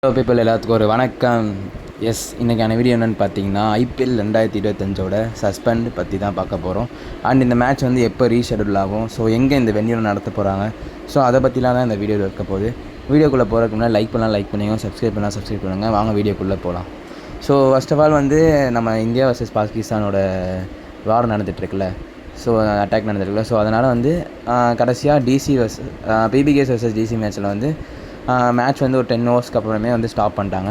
Hello people, எல்லாத்துக்கும் ஒரு வணக்கம். இன்றைக்கான வீடியோ என்னென்னு பார்த்தீங்கன்னா, ஐபிஎல் 2025 சஸ்பெண்ட் பற்றி தான் பார்க்க போகிறோம். அண்ட் இந்த மேட்ச் வந்து எப்போ ரீஷெடியூல் ஆகும், ஸோ எங்கே இந்த வென்யூவில் நடத்த போகிறாங்க, ஸோ அதை பற்றிலாம் தான் இந்த வீடியோவில் இருக்க போகுது. வீடியோக்குள்ளே போகிறதுக்கு முன்னாடி லைக் பண்ணுங்கள், சப்ஸ்கிரைப் பண்ணுங்கள். வாங்க வீடியோக்குள்ளே போகலாம். ஸோ ஃபர்ஸ்ட் ஆஃப் ஆல் வந்து நம்ம இந்தியா வர்சஸ் பாகிஸ்தானோட வார் நடந்துகிட்ருக்குல்ல, ஸோ அட்டாக் நடந்துருக்குல்ல, ஸோ அதனால் வந்து கடைசியாக பிபிகேஸ் வர்சஸ் டிசி மேட்ச்சில் வந்து மேட்ச் வந்து ஒரு 10 ஹவர்ஸ்க்கு அப்புறமே வந்து ஸ்டாப் பண்ணிட்டாங்க.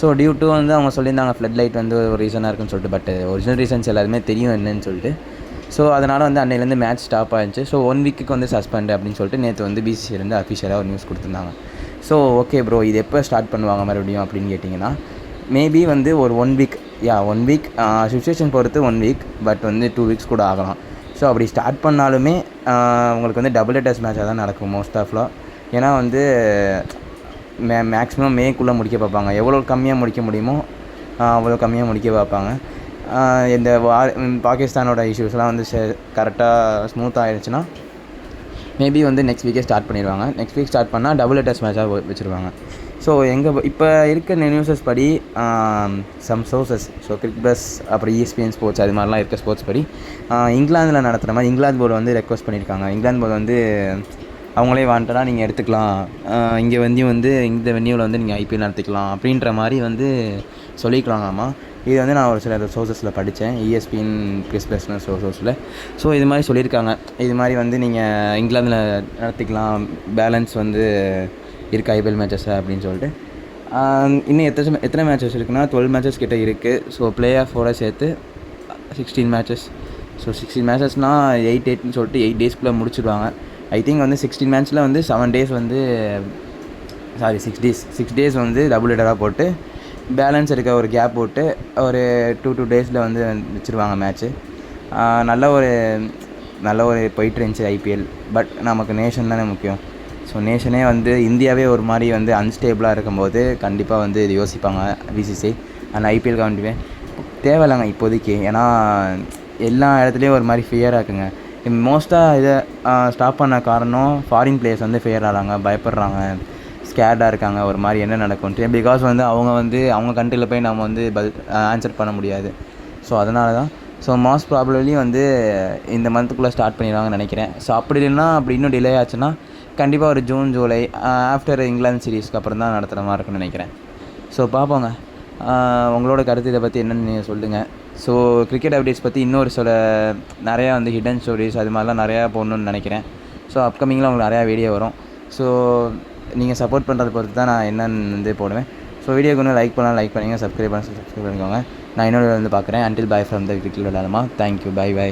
ஸோ டியூ டு வந்து அவங்க சொல்லியிருந்தாங்க ஃப்ளட் லைட் வந்து ஒரு ரீசனாக இருக்குன்னு சொல்லிட்டு, பட் ஒரிஜினல் ரீசன்ஸ் எல்லாருமே தெரியும் என்னன்னு சொல்லிட்டு. ஸோ அதனால் வந்து அன்னையிலேருந்து மேட்ச் ஸ்டாப் ஆகிடுச்சு. ஸோ 1 வீக்குக்கு வந்து சஸ்பெண்ட் அப்படின்னு சொல்லிட்டு நேற்று வந்து பிசிசிலேருந்து அஃபிஷியலாக ஒரு நியூஸ் கொடுத்துருந்தாங்க. ஸோ ஓகே ப்ரோ, இது எப்போ ஸ்டார்ட் பண்ணுவாங்க மறுபடியும் அப்படின்னு கேட்டிங்கன்னா, மேபி வந்து ஒரு 1 வீக் சுச்சுவேஷன் பொறுத்து 1 வீக், பட் வந்து 2 வீக்ஸ் கூட ஆகலாம். ஸோ அப்படி ஸ்டார்ட் பண்ணாலுமே உங்களுக்கு வந்து டபுள் டெஸ்ட் மேட்சாக தான் நடக்கும் மோஸ்ட் ஆஃப்லாம். ஏன்னா வந்து மேக்ஸிமம் மேக்குள்ளே முடிக்க பார்ப்பாங்க. எவ்வளோ கம்மியாக முடிக்க முடியுமோ அவ்வளோ கம்மியாக முடிக்க பார்ப்பாங்க. இந்த பாகிஸ்தானோட இஷ்யூஸ்லாம் வந்து கரெக்டாக ஸ்மூத்தாக ஆகிடுச்சுன்னா மேபி வந்து நெக்ஸ்ட் வீக்கே ஸ்டார்ட் பண்ணிடுவாங்க. நெக்ஸ்ட் வீக் ஸ்டார்ட் பண்ணால் டபுள் டெஸ்ட் மேட்சாக வச்சுருவாங்க. ஸோ இப்போ இருக்க நியூஸஸ் படி some sources, so Cricbuzz அப்புறம் ESPN ஸ்போர்ட்ஸ் அது மாதிரிலாம் இருக்க ஸ்போர்ட்ஸ் படி இங்கிலாந்தில் நடத்துகிற மாதிரி இங்கிலாந்து போர்டு வந்து ரெக்வஸ்ட் பண்ணியிருக்காங்க. இங்கிலாந்து போர்டு வந்து அவங்களே வாண்டடாக நீங்கள் எடுத்துக்கலாம், இங்கே வந்து இந்த வென்யூவில் வந்து நீங்கள் ஐபிஎல் நடத்திக்கலாம் அப்படின்ற மாதிரி வந்து சொல்லிக்கலாங்கம்மா. இது வந்து நான் ஒரு சில சோர்ஸஸில் படித்தேன், ESPN கிறிஸ் பிளஸ்னு சோர்ஸில். ஸோ இது மாதிரி சொல்லியிருக்காங்க, இது மாதிரி வந்து நீங்கள் இங்கிலாந்தில் நடத்திக்கலாம், பேலன்ஸ் வந்து இருக்குது ஐபிஎல் மேட்சஸ் அப்படின்னு சொல்லிட்டு. இன்னும் எத்தனை மேட்சஸ் இருக்குன்னா 12 மேட்சஸ் கிட்டே இருக்குது. ஸோ பிளே ஆஃபோட சேர்த்து 16 மேட்சஸ். ஸோ 16 மேட்சஸ்னால் 8 சொல்லிட்டு 8 டேஸ்க்குள்ளே முடிச்சிடுவாங்க. ஐ திங்க் வந்து 16 மேட்ச்சில் வந்து 7 டேஸ் வந்து 6 டேஸ் வந்து டபுள் ஹெடராக போட்டு பேலன்ஸ் இருக்க ஒரு கேப் போட்டு ஒரு 2 டேஸில் வந்து வச்சுருவாங்க மேட்ச்சு. நல்ல ஒரு போயிட்டு இருந்துச்சு ஐபிஎல். பட் நமக்கு நேஷன் தானே முக்கியம். ஸோ நேஷனே வந்து இந்தியாவே ஒரு மாதிரி வந்து அன்ஸ்டேபிளாக இருக்கும்போது கண்டிப்பாக வந்து இது யோசிப்பாங்க பிசிசிஐ. அந்த ஐபிஎல் கவுண்டிவே தேவையில்லைங்க இப்போதைக்கு. ஏன்னா எல்லா இடத்துலையும் ஒரு மாதிரி ஃபியராக இருக்குங்க. மோஸ்ட்டாக இதை ஸ்டாப் பண்ண காரணம் ஃபாரின் பிளேயர்ஸ் வந்து ஃபேர் ஆகிறாங்க, பயப்படுறாங்க, ஸ்கேர்டாக இருக்காங்க ஒரு மாதிரி என்ன நடக்கும்ட்டு. பிகாஸ் வந்து அவங்க கண்ட்ரியில் போய் நம்ம வந்து ஆன்சர் பண்ண முடியாது. ஸோ அதனால தான். ஸோ மோஸ்ட் ப்ராபப்லி வந்து இந்த மந்த்துக்குள்ளே ஸ்டார்ட் பண்ணிடுவாங்கன்னு நினைக்கிறேன். ஸோ அப்படி இல்லைன்னா அப்படி இன்னும் டிலே ஆச்சுன்னா கண்டிப்பாக ஒரு ஜூன் ஜூலை ஆஃப்டர் இங்கிலாந்து சீரீஸ்க்கு அப்புறம் தான் நடத்துகிற மாதிரி இருக்குன்னு நினைக்கிறேன். ஸோ பார்ப்போங்க. உங்களோட கருத்து இதை பற்றி என்னென்னு நீங்கள் சொல்லுங்கள். ஸோ கிரிக்கெட் அப்டேட்ஸ் பற்றி இன்னொரு நிறையா வந்து ஹிடன் ஸ்டோரிஸ் அது மாதிரிலாம் நிறையா போடணுன்னு நினைக்கிறேன். ஸோ அப்கமிங்கில் உங்களுக்கு நிறையா வீடியோ வரும். ஸோ நீங்கள் சப்போர்ட் பண்ணுறத பொறுத்து தான் நான் என்னென்னு வந்து போடுவேன். ஸோ வீடியோக்கு ஒன்று லைக் பண்ணுங்கள், சப்ஸ்கிரைப் பண்ணிக்கோங்க. நான் இன்னொரு வந்து பார்க்குறேன். Until bye from the cricket விளையாடுமா. Thank you, by.